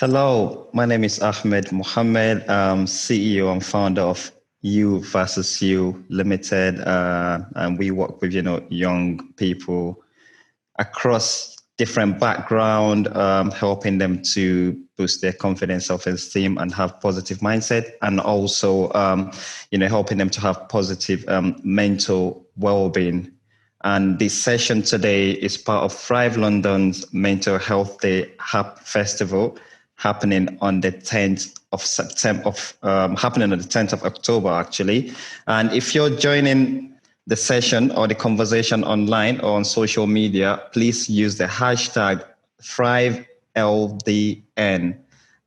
Hello, my name is Ahmed Mohammed, CEO and founder of You versus You Limited, and we work with young people across different background, helping them to boost their confidence, self-esteem, and have positive mindset, and also helping them to have positive mental well-being. And this session today is part of Thrive London's Mental Health Day Festival, happening on the 10th of September, happening on the 10th of October, actually. And if you're joining the session or the conversation online or on social media, please use the hashtag ThriveLDN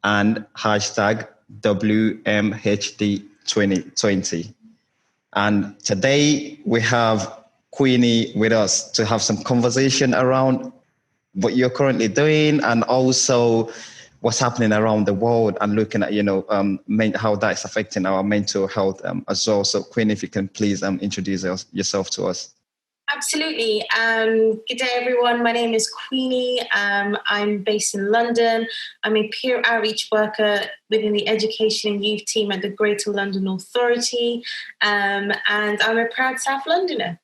and hashtag WMHD2020. And today we have Queenie with us to have some conversation around what you're currently doing and also what's happening around the world and looking at, how that's affecting our mental health as well. So Queenie, if you can please introduce yourself to us. Absolutely. Good day, everyone. My name is Queenie. I'm based in London. I'm a peer outreach worker within the Education and Youth team at the Greater London Authority. And I'm a proud South Londoner.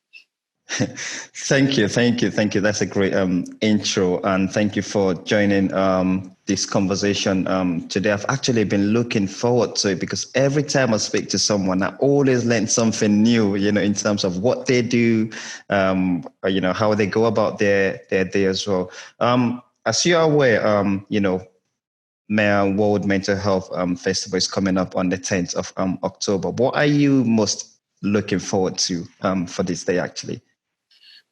Thank you. That's a great intro, and thank you for joining this conversation today. I've actually been looking forward to it because every time I speak to someone, I always learn something new, in terms of what they do, how they go about their day as well. As you are aware, World Mental Health Festival is coming up on the 10th of October. What are you most looking forward to for this day, actually?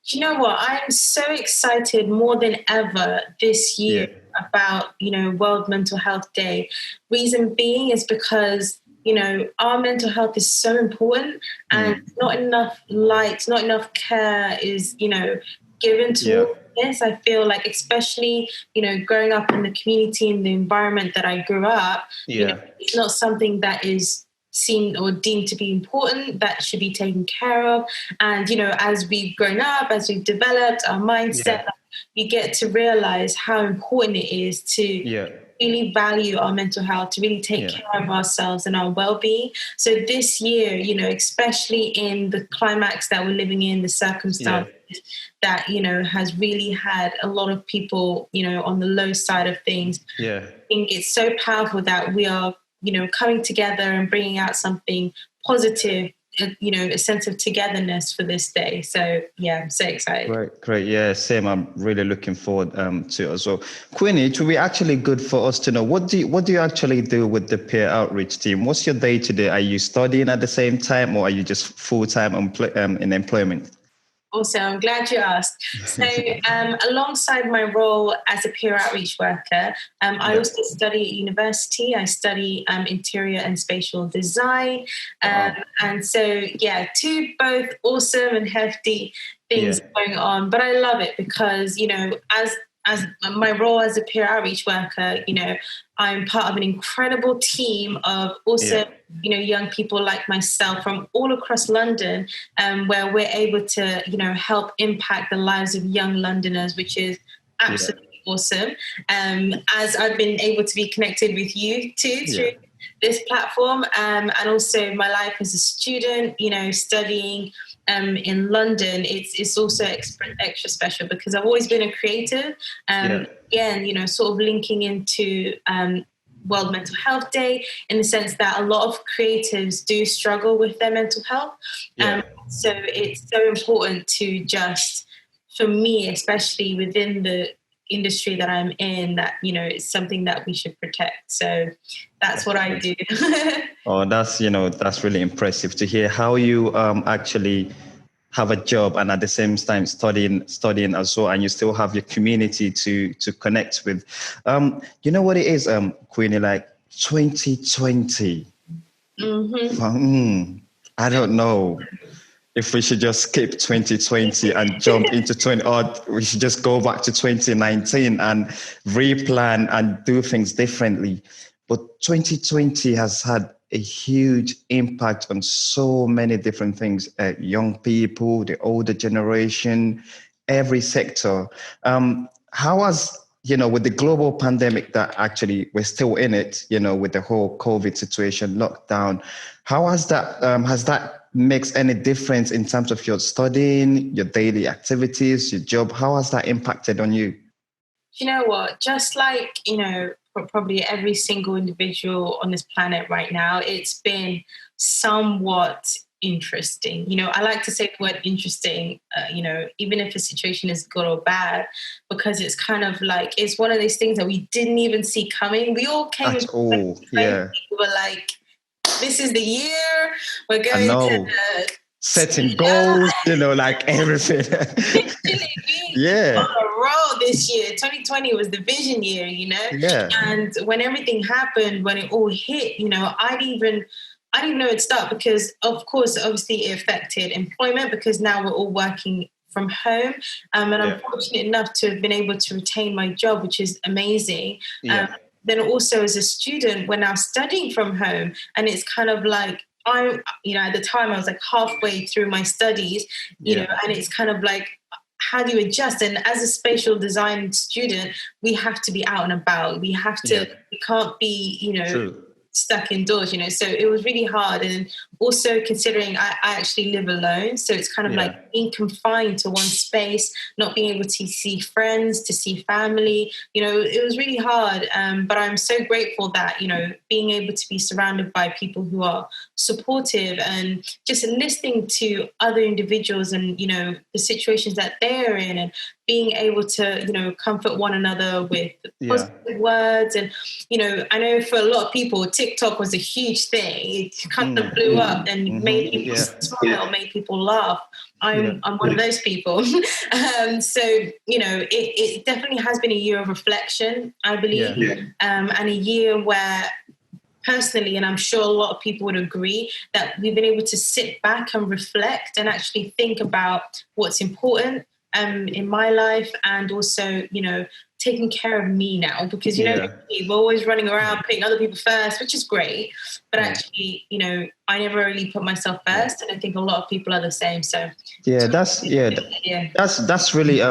Do you know what? I'm so excited more than ever this year about, World Mental Health Day. Reason being is because, our mental health is so important and not enough light, not enough care is, given to all this. I feel like, especially, growing up in the community and the environment that I grew up, it's not something that is seen or deemed to be important, that should be taken care of. And, as we've grown up, as we've developed our mindset, you get to realize how important it is to really value our mental health, to really take care of ourselves and our well-being. So this year, especially in the climax that we're living in, the circumstances that, has really had a lot of people, on the low side of things. I think it's so powerful that we are coming together and bringing out something positive, a sense of togetherness for this day. So, I'm so excited. Great. Yeah, same. I'm really looking forward to it as well. Queenie, it would be actually good for us to know, what do you actually do with the peer outreach team? What's your day to day? Are you studying at the same time, or are you just full-time in employment? Also, I'm glad you asked. So alongside my role as a peer outreach worker, I also study at university. I study interior and spatial design. And so, two both awesome and hefty things going on. But I love it because, as my role as a peer outreach worker, I'm part of an incredible team of also, young people like myself from all across London, where we're able to, help impact the lives of young Londoners, which is absolutely awesome. As I've been able to be connected with you too through this platform, and also my life as a student, studying in London, it's also extra special because I've always been a creative. Again, sort of linking into World Mental Health Day in the sense that a lot of creatives do struggle with their mental health. So it's so important to just, for me, especially within the industry that I'm in, that it's something that we should protect. So that's what I do. Oh, that's really impressive to hear how you actually have a job and at the same time studying as well, and you still have your community to connect with. You know what it is, Queenie, like 2020. I don't know if we should just skip 2020 and jump into 20, or we should just go back to 2019 and replan and do things differently. But 2020 has had a huge impact on so many different things, young people, the older generation, every sector. How has with the global pandemic that actually we're still in it, with the whole COVID situation, lockdown, how has that makes any difference in terms of your studying, your daily activities, your job? How has that impacted on you? You know what? Just like, probably every single individual on this planet right now, it's been somewhat interesting. I like to say the word interesting, even if a situation is good or bad, because it's kind of like, it's one of those things that we didn't even see coming. We all came At all, yeah. We were like, this is the year we're I going to know. Setting goals, like everything. literally Yeah. on a roll this year. 2020 was the vision year, Yeah. And when everything happened, when it all hit, I didn't even know it'd start, because of course, obviously it affected employment, because now we're all working from home. And I'm fortunate enough to have been able to retain my job, which is amazing. Yeah. Then also as a student, we're now studying from home, and it's kind of like, at the time I was like halfway through my studies, and it's kind of like, how do you adjust? And as a spatial design student, we have to be out and about. We have to, we can't be, True. stuck indoors, so it was really hard. And also considering I actually live alone, so it's kind of like being confined to one space, not being able to see friends, to see family, it was really hard. But I'm so grateful that, being able to be surrounded by people who are supportive, and just listening to other individuals and, the situations that they're in, and being able to, comfort one another with positive words. And, I know for a lot of people, TikTok was a huge thing. It kind of blew up and made people smile, made people laugh. I'm one of those people. So, it definitely has been a year of reflection, I believe, and a year where personally, and I'm sure a lot of people would agree, that we've been able to sit back and reflect and actually think about what's important in my life, and also, taking care of me now, because, we're always running around putting other people first, which is great. But actually, I never really put myself first. And I think a lot of people are the same. So that's really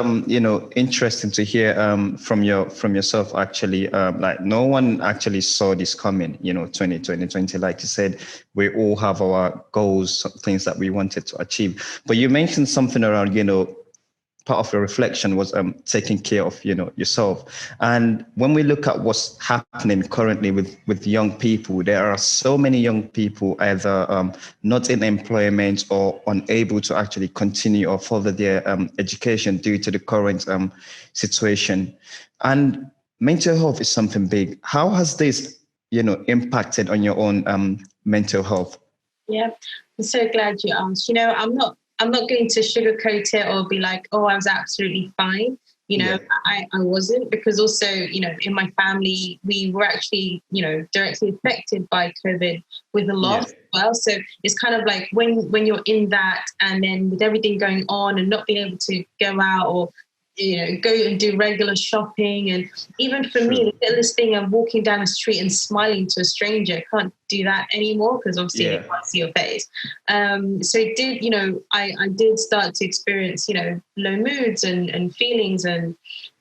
interesting to hear from yourself, actually. Like no one actually saw this coming, 2020, like you said, we all have our goals, things that we wanted to achieve. But you mentioned something around, part of your reflection was taking care of yourself. And when we look at what's happening currently with young people, there are so many young people either not in employment or unable to actually continue or further their education due to the current situation. And mental health is something big. How has this impacted on your own mental health? Yeah, I'm so glad you asked. I'm not going to sugarcoat it or be like, oh, I was absolutely fine. I wasn't, because also, in my family, we were actually, directly affected by COVID with a loss as well. So it's kind of like when you're in that, and then with everything going on and not being able to go out or, go and do regular shopping. And even for me, the littlest thing of walking down the street and smiling to a stranger, I can't do that anymore, because obviously they can't see your face. So it did, I did start to experience, low moods and feelings, and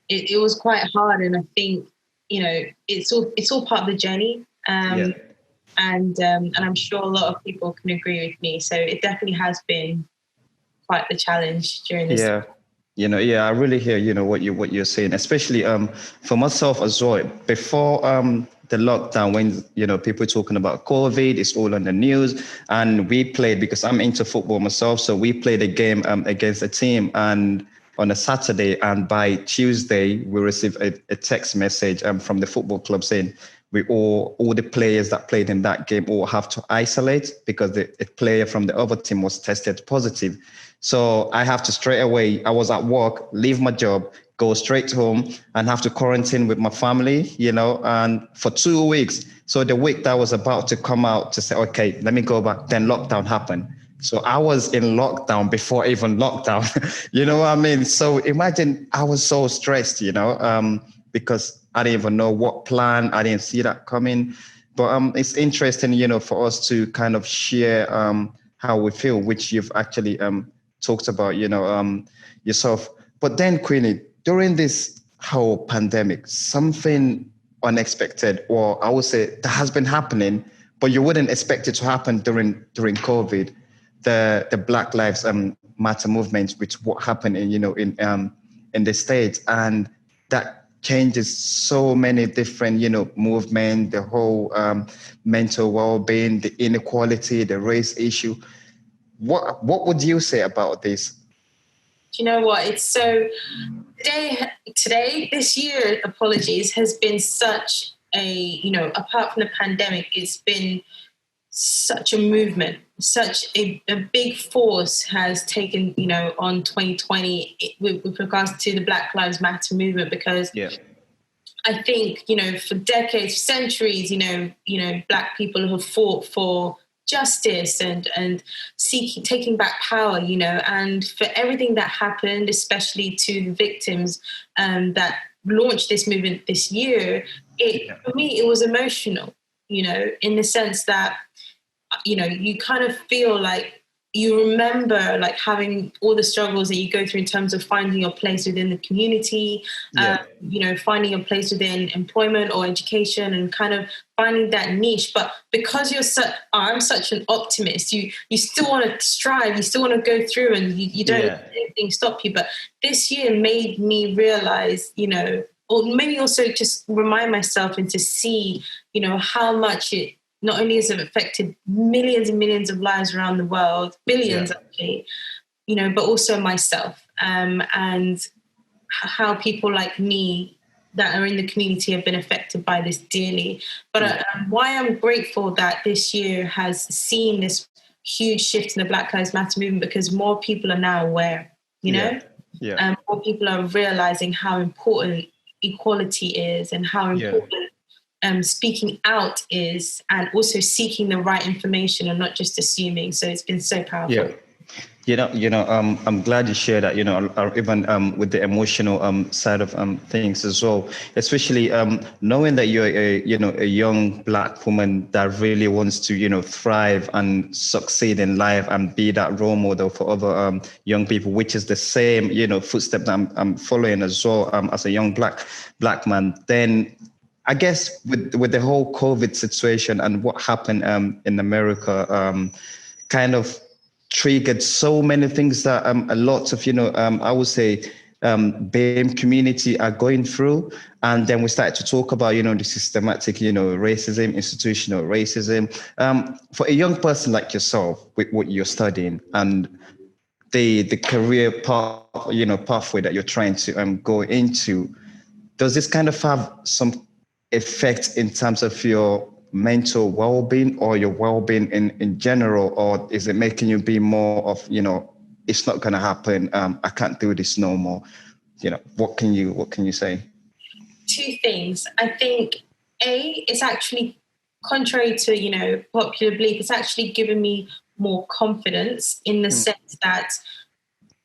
it was quite hard. And I think, it's all part of the journey. And I'm sure a lot of people can agree with me. So it definitely has been quite the challenge during this time. I really hear, what you're saying, especially for myself as well. Before the lockdown, when, people talking about COVID, it's all on the news. And we played, because I'm into football myself. So we played a game against a team, and on a Saturday, and by Tuesday, we received a text message from the football club saying all the players that played in that game all have to isolate, because the player from the other team was tested positive. So I have to straight away, I was at work, leave my job, go straight home and have to quarantine with my family, and for 2 weeks. So the week that was about to come out to say, okay, let me go back, then lockdown happened. So I was in lockdown before even lockdown, you know what I mean? So imagine, I was so stressed, because I didn't even know what plan, I didn't see that coming. But it's interesting, for us to kind of share how we feel, which you've actually talked about, yourself. But then, Queenie, during this whole pandemic, something unexpected, or I would say that has been happening, but you wouldn't expect it to happen during COVID. The Black Lives Matter movement, which what happened in the States, and that changes so many different movement, the whole mental well-being, the inequality, the race issue. What would you say about this? Do you know what? It's so today, this year, apologies, has been such a, apart from the pandemic, it's been such a movement, such a big force has taken, on 2020 with regards to the Black Lives Matter movement, because I think, for decades, centuries, Black people have fought for justice and taking back power, and for everything that happened, especially to the victims that launched this movement this year, for me, it was emotional, in the sense that, you kind of feel like you remember like having all the struggles that you go through in terms of finding your place within the community, finding your place within employment or education, and kind of finding that niche. But because I'm such an optimist, you still want to strive, you still want to go through, and you don't let anything stop you. But this year made me realize, or maybe also just remind myself and to see, how much it not only has it affected millions and millions of lives around the world, billions actually, but also myself, and how people like me that are in the community have been affected by this dearly. But why I'm grateful that this year has seen this huge shift in the Black Lives Matter movement, because more people are now aware, more people are realizing how important equality is and how important speaking out is, and also seeking the right information and not just assuming. So it's been so powerful. I'm glad you share that, even with the emotional side of things as well, especially knowing that you're a young Black woman that really wants to, thrive and succeed in life and be that role model for other young people, which is the same, footsteps I'm following as well as a young black man. Then I guess with the whole COVID situation and what happened in America, kind of triggered so many things that a lot of, I would say, BAME community are going through. And then we started to talk about, the systematic, racism, institutional racism. For a young person like yourself, with what you're studying and the career path, pathway that you're trying to go into, does this kind of have some effect in terms of your mental well-being or your well-being in general, or is it making you be more of, it's not going to happen, I can't do this no more? What can you say? Two things. I think it's actually, contrary to popular belief, it's actually given me more confidence in the sense that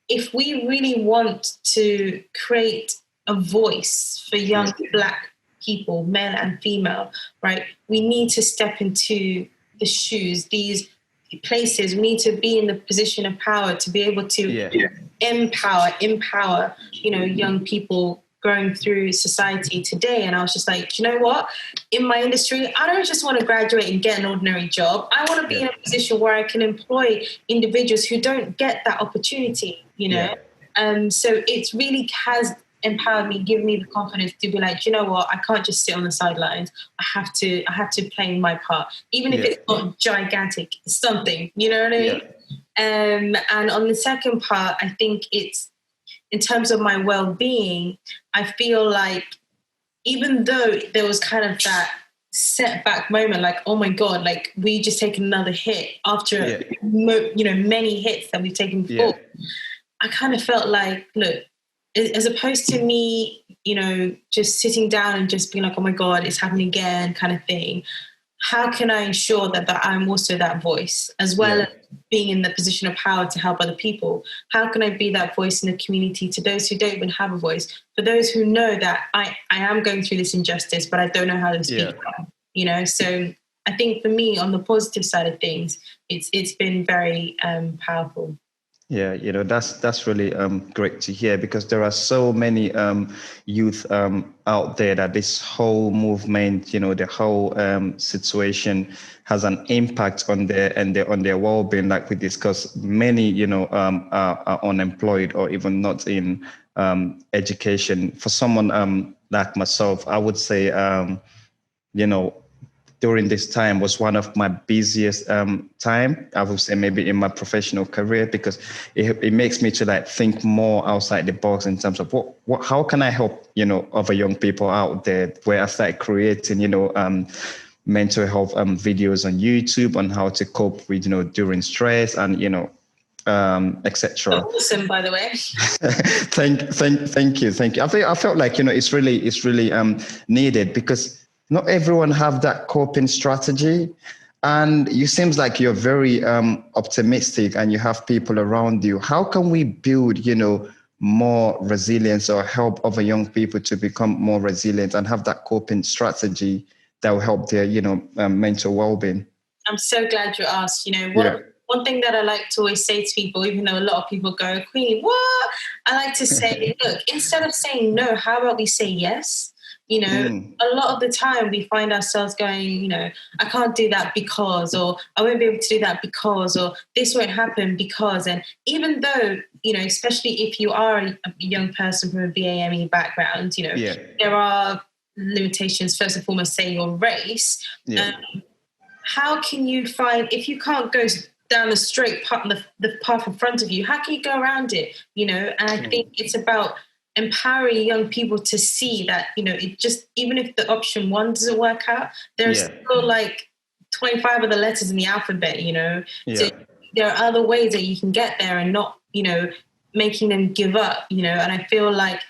if we really want to create a voice for young Black people, male and female, right? We need to step into the shoes, these places. We need to be in the position of power to be able to empower, young people going through society today. And I was just like, you know what? In my industry, I don't just want to graduate and get an ordinary job. I want to be in a position where I can employ individuals who don't get that opportunity, So it really has empowered me, given me the confidence to be like, you know what, I can't just sit on the sidelines. I have to play my part, even if it's not gigantic, it's something, you know what I mean? And on the second part, I think it's in terms of my well-being. I feel like even though there was kind of that setback moment, like, oh my God, like we just taken another hit after many hits that we've taken before. I kind of felt like, look, as opposed to me, just sitting down and just being like, oh my God, it's happening again kind of thing, how can I ensure that I'm also that voice, as well as being in the position of power to help other people? How can I be that voice in the community to those who don't even have a voice, for those who know that I am going through this injustice, but I don't know how to speak about, So I think for me, on the positive side of things, it's been very powerful. Yeah, that's really great to hear, because there are so many youth out there that this whole movement, the whole situation has an impact on their well-being. Like we discussed, many are unemployed or even not in education. For someone like myself, I would say you know during this time was one of my busiest time, I would say, maybe in my professional career, because it makes me to like think more outside the box in terms of what how can I help other young people out there, where I started creating mental health videos on YouTube on how to cope with during stress, and etc. Awesome, by the way. Thank you. I felt like it's really needed, because not everyone have that coping strategy, and you seems like you're very optimistic and you have people around you. How can we build more resilience, or help other young people to become more resilient and have that coping strategy that will help their mental well-being? I'm so glad you asked. Yeah. One thing that I like to always say to people, even though a lot of people go, Queenie, what? I like to say, look, instead of saying no, how about we say yes? A lot of the time we find ourselves going, I can't do that because, or I won't be able to do that because, or this won't happen because. And even though, especially if you are a young person from a BAME background, there are limitations. First and foremost, say your race. Yeah. How can you find, if you can't go down the straight path, the path in front of you, how can you go around it? And I think it's about empowering young people to see that, it just, even if the option one doesn't work out, there's still like 25 of the letters in the alphabet, So there are other ways that you can get there, and not, making them give up, and I feel like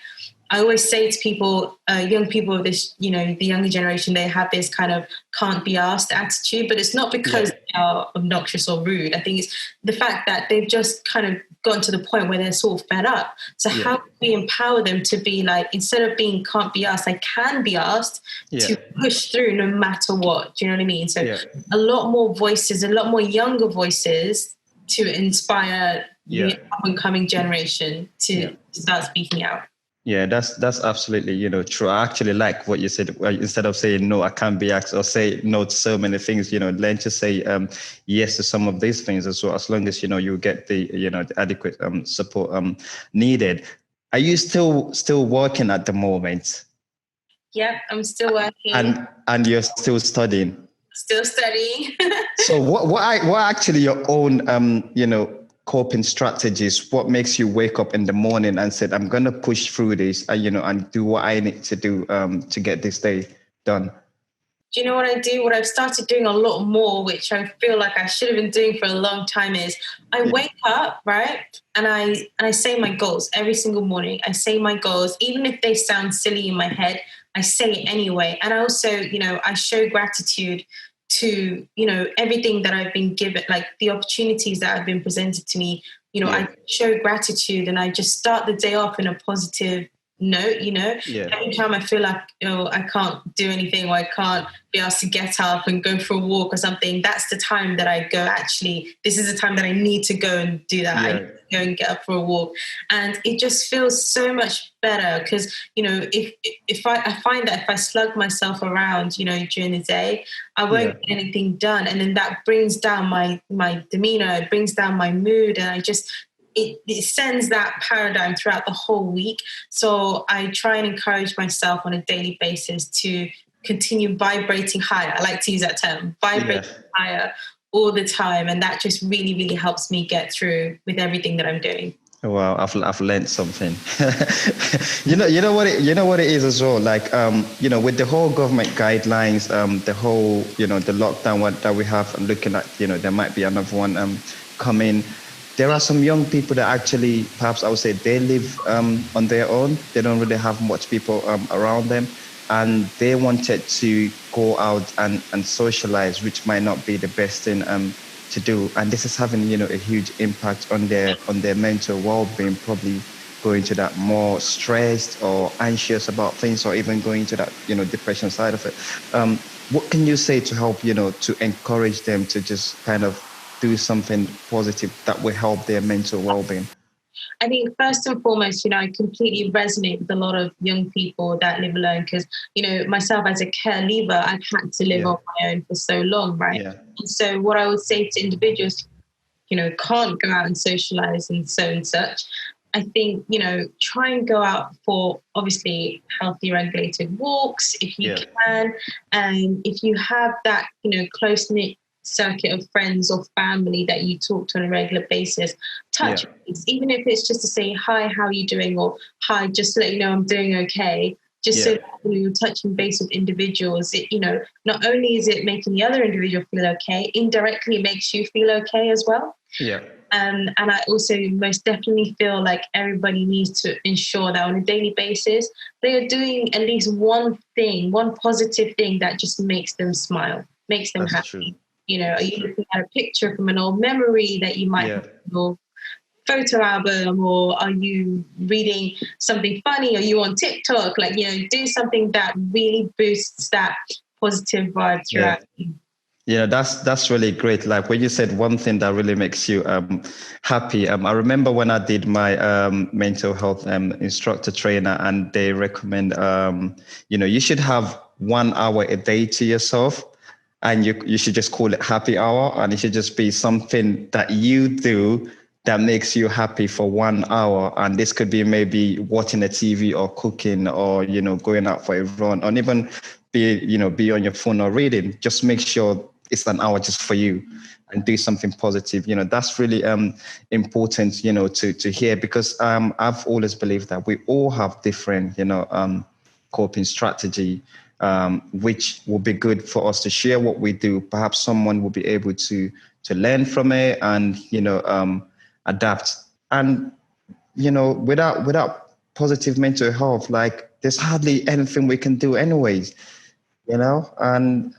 I always say to people, young people of this, the younger generation, they have this kind of can't be asked attitude, but it's not because they are obnoxious or rude. I think it's the fact that they've just kind of gotten to the point where they're sort of fed up. So how can we empower them to be like, instead of being can't be asked, I can be asked to push through no matter what. Do you know what I mean? So a lot more voices, a lot more younger voices to inspire the up-and-coming generation to start speaking out. Yeah, that's absolutely, true. I actually like what you said. Instead of saying no, I can't be asked, or say no to so many things, learn to say yes to some of these things as well, as long as you get the the adequate support needed. Are you still working at the moment? Yep, I'm still working. And you're still studying? Still studying. So what actually your own coping strategies? What makes you wake up in the morning and said, I'm going to push through this, and do what I need to do to get this day done? Do you know what I do? What I've started doing a lot more, which I feel like I should have been doing for a long time, is I wake up, right? And I say my goals every single morning. I say my goals, even if they sound silly in my head, I say it anyway. And I also, I show gratitude to, everything that I've been given, like the opportunities that have been presented to me. I show gratitude, and I just start the day off in a positive note. Every time I feel like I can't do anything, or I can't be asked to get up and go for a walk or something, that's the time that I go, actually this is the time that I need to go and do that. I need to go and get up for a walk. And it just feels so much better, because if I find that if I slug myself around during the day, I won't get anything done, and then that brings down my demeanor, it brings down my mood, and I just it sends that paradigm throughout the whole week. So I try and encourage myself on a daily basis to continue vibrating higher. I like to use that term, vibrating higher all the time. And that just really, really helps me get through with everything that I'm doing. Wow, I've learned something. you know what it is as well. Like with the whole government guidelines, the whole the lockdown that we have, and looking at there might be another one coming. There are some young people that actually, perhaps I would say, they live on their own. They don't really have much people around them, and they wanted to go out and socialize, which might not be the best thing to do. And this is having a huge impact on their mental well-being, probably going to that more stressed or anxious about things, or even going to that depression side of it. What can you say to help to encourage them to just kind of do something positive that will help their mental well-being? I think first and foremost, I completely resonate with a lot of young people that live alone because, myself as a care leaver, I've had to live on my own for so long, right? Yeah. And so what I would say to individuals, can't go out and socialize and so and such, I think, try and go out for obviously healthy regulated walks if you can. And if you have that, close-knit circuit of friends or family that you talk to on a regular basis, touch base, even if it's just to say, hi, how are you doing? Or hi, just to let you know I'm doing okay. Just so that when you're touching base with individuals, not only is it making the other individual feel okay, indirectly it makes you feel okay as well. Yeah. And I also most definitely feel like everybody needs to ensure that on a daily basis, they are doing at least one thing, one positive thing that just makes them smile, makes them happy. True. Are you looking at a picture from an old memory that you might have in your photo album, or are you reading something funny? Are you on TikTok? Do something that really boosts that positive vibe throughout you. Yeah, that's really great. Like when you said one thing that really makes you happy. I remember when I did my mental health instructor trainer, and they recommend you should have 1 hour a day to yourself, and you should just call it happy hour, and it should just be something that you do that makes you happy for 1 hour. And this could be maybe watching a TV or cooking or going out for a run, or even be on your phone or reading. Just make sure it's an hour just for you and do something positive. That's really important, to hear, because I've always believed that we all have different, coping strategy, which will be good for us to share what we do. Perhaps someone will be able to learn from it and, adapt. And, without positive mental health, like there's hardly anything we can do anyways. And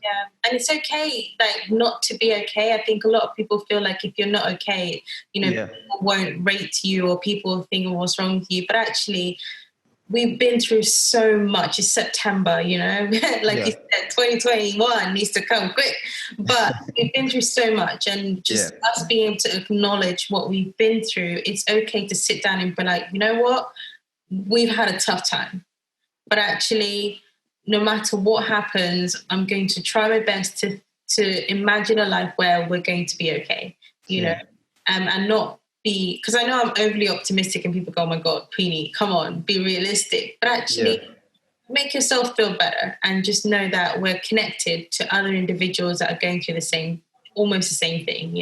it's okay, like, not to be okay. I think a lot of people feel like if you're not okay, people won't rate you, or people think, what's wrong with you? But actually, we've been through so much. It's September, you said, 2021 needs to come quick. But we've been through so much, and just us being able to acknowledge what we've been through, it's okay to sit down and be like, you know what? We've had a tough time. But actually, no matter what happens, I'm going to try my best to imagine a life where we're going to be okay, and not be, because I know I'm overly optimistic and people go, oh my God, Queenie, come on, be realistic. But actually make yourself feel better, and just know that we're connected to other individuals that are going through almost the same thing,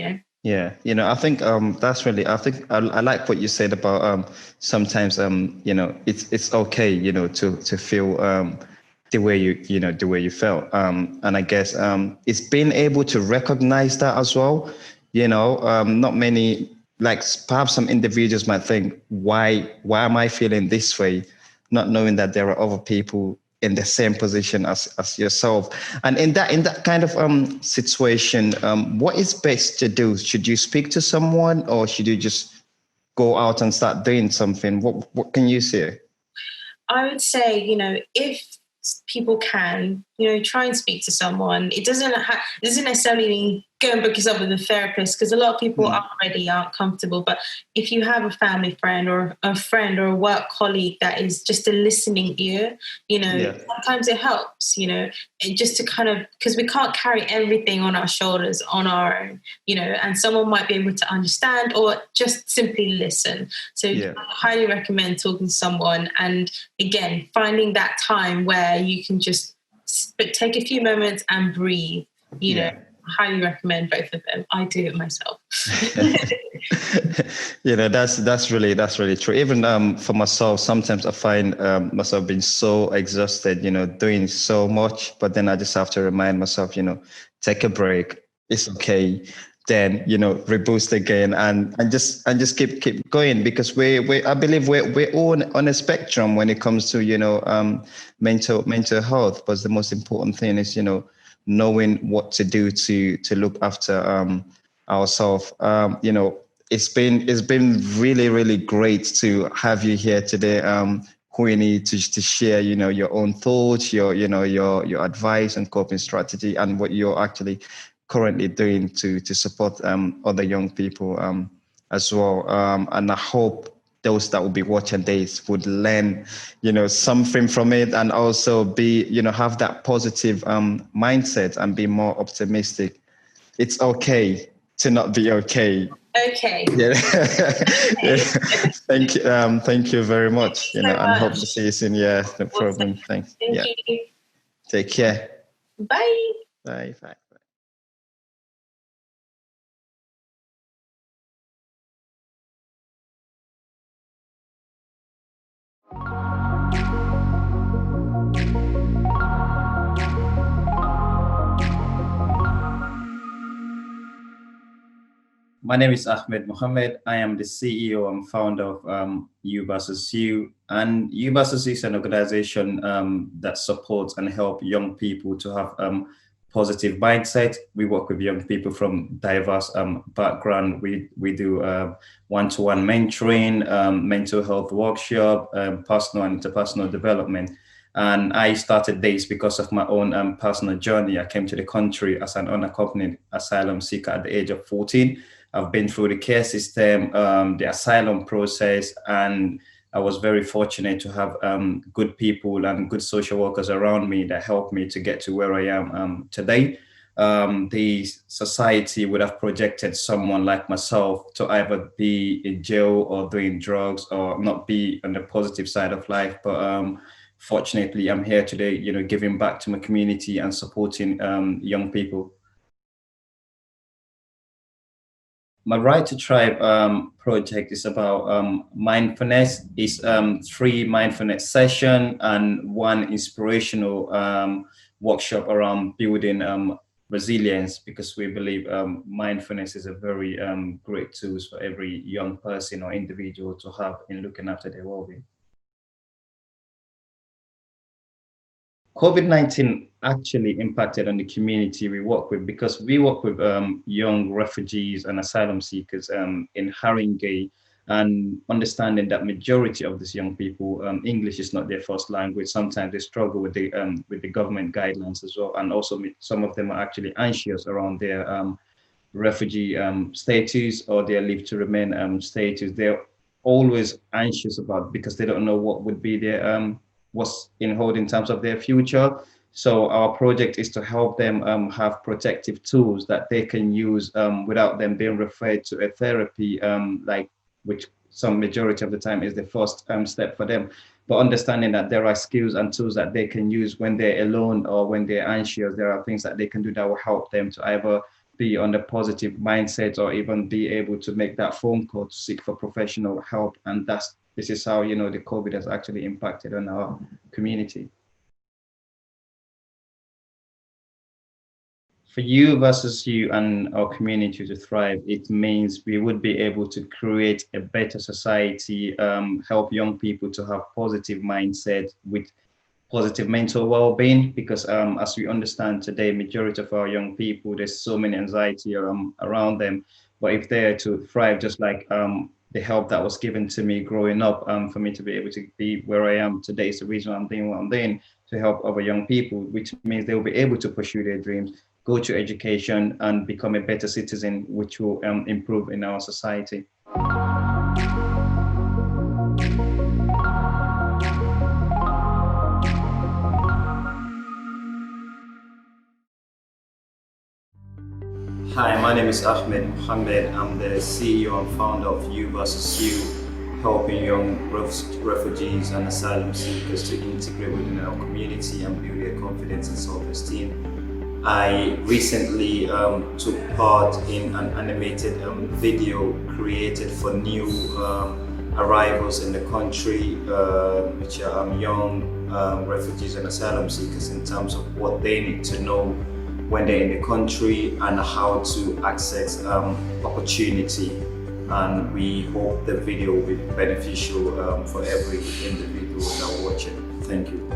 Yeah, I think that's really. I think I like what you said about sometimes it's okay to feel the way you felt, and I guess it's being able to recognize that as well. Not many, like perhaps some individuals might think, why am I feeling this way, not knowing that there are other people in the same position as yourself. And in that kind of situation, what is best to do? Should you speak to someone, or should you just go out and start doing something? What can you say? I would say, if people can, try and speak to someone. It doesn't necessarily mean go and book yourself with a therapist, because a lot of people already aren't comfortable. But if you have a family friend or a friend or a work colleague that is just a listening ear, sometimes it helps, just to kind of, because we can't carry everything on our shoulders on our own, and someone might be able to understand or just simply listen. So I highly recommend talking to someone, and again, finding that time where you can just take a few moments and breathe, highly recommend both of them. I do it myself. That's really true. Even for myself, sometimes I find myself being so exhausted, doing so much, but then I just have to remind myself, take a break. It's okay. Then reboost again and just keep going, because we I believe we're all on a spectrum when it comes to mental health. But the most important thing is knowing what to do to look after ourselves. It's been really, really great to have you here today, Queenie, to share your own thoughts, your advice and coping strategy, and what you're actually currently doing to support other young people as well. And I hope those that will be watching this would learn, something from it, and also be, have that positive mindset and be more optimistic. It's okay to not be okay. Okay. Yeah. Yeah. Thank you very much. And hope to see you soon. Yeah, no problem. Thanks. Thank you. Take care. Bye. Bye. Bye. My name is Ahmed Mohammed. I am the CEO and founder of You versus You. And You versus You is an organization that supports and helps young people to have positive mindset. We work with young people from diverse background. We do one-to-one mentoring, mental health workshop, personal and interpersonal development. And I started this because of my own personal journey. I came to the country as an unaccompanied asylum-seeker at the age of 14. I've been through the care system, the asylum process, and I was very fortunate to have good people and good social workers around me that helped me to get to where I am today. The society would have projected someone like myself to either be in jail or doing drugs or not be on the positive side of life. But fortunately, I'm here today, giving back to my community and supporting young people. My Right to Thrive project is about mindfulness. It's 3 mindfulness session and 1 inspirational workshop around building resilience, because we believe mindfulness is a very great tool for every young person or individual to have in looking after their well-being. COVID-19 actually impacted on the community we work with, because we work with young refugees and asylum seekers in Haringey, and understanding that majority of these young people, English is not their first language. Sometimes they struggle with the government guidelines as well. And also some of them are actually anxious around their refugee status or their leave to remain status. They're always anxious about, because they don't know what would be their what's in hold in terms of their future. So our project is to help them have protective tools that they can use without them being referred to a therapy, which some majority of the time is the first step for them. But understanding that there are skills and tools that they can use when they're alone or when they're anxious. There are things that they can do that will help them to either be on the positive mindset or even be able to make that phone call to seek for professional help. And this is how, the COVID has actually impacted on our community. For You versus You and our community to thrive, it means we would be able to create a better society, help young people to have positive mindset with positive mental well-being, because as we understand today, majority of our young people, there's so many anxiety around them. But if they're to thrive, just like the help that was given to me growing up, for me to be able to be where I am today is the reason I'm doing what I'm doing, to help other young people, which means they will be able to pursue their dreams, go to education and become a better citizen, which will improve in our society. Hi, my name is Ahmed Mohammed. I'm the CEO and founder of You versus You, helping young refugees and asylum seekers to integrate within our community and build their confidence and self-esteem. I recently took part in an animated video created for new arrivals in the country, which are young refugees and asylum seekers, in terms of what they need to know when they're in the country and how to access opportunity. And we hope the video will be beneficial for every individual that watch it. Thank you.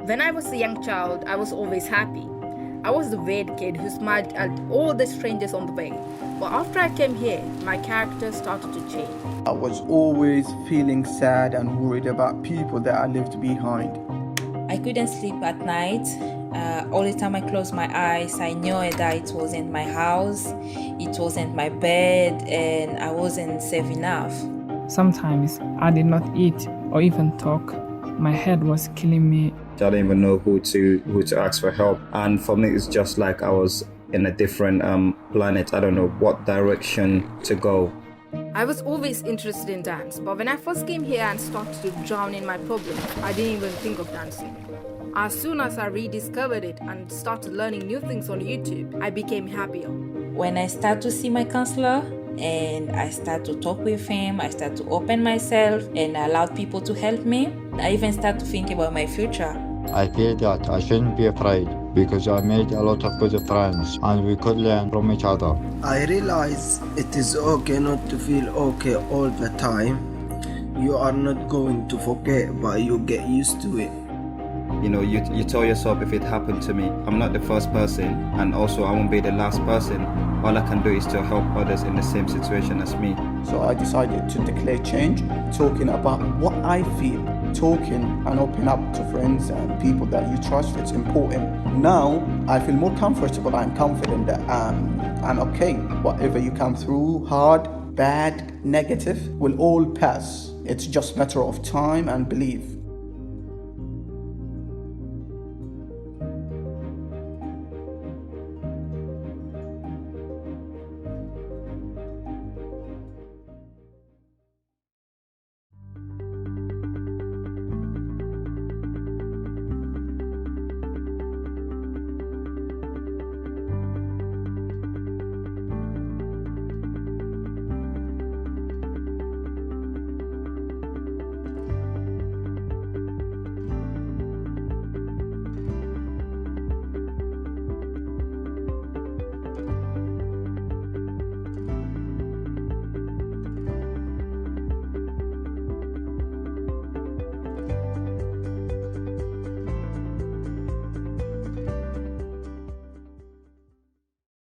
When I was a young child, I was always happy. I was the weird kid who smiled at all the strangers on the way. But after I came here, my character started to change. I was always feeling sad and worried about people that I left behind. I couldn't sleep at night. All the time I closed my eyes, I knew that it wasn't my house, it wasn't my bed, and I wasn't safe enough. Sometimes I did not eat or even talk. My head was killing me. I didn't even know who to ask for help. And for me, it's just like I was in a different planet. I don't know what direction to go. I was always interested in dance, but when I first came here and started to drown in my problems, I didn't even think of dancing. As soon as I rediscovered it and started learning new things on YouTube, I became happier. When I started to see my counselor and I started to talk with him, I started to open myself and I allowed people to help me. I even started to think about my future. I feel that I shouldn't be afraid because I made a lot of good friends and we could learn from each other. I realize it is okay not to feel okay all the time. You are not going to forget, but you get used to it. You know, you tell yourself, if it happened to me, I'm not the first person, and also I won't be the last person. All I can do is to help others in the same situation as me. So I decided to declare change, talking about what I feel, talking and open up to friends and people that you trust. It's important. Now I feel more comfortable. I'm confident that I'm okay. Whatever you come through, hard, bad, negative, will all pass. It's just a matter of time and belief.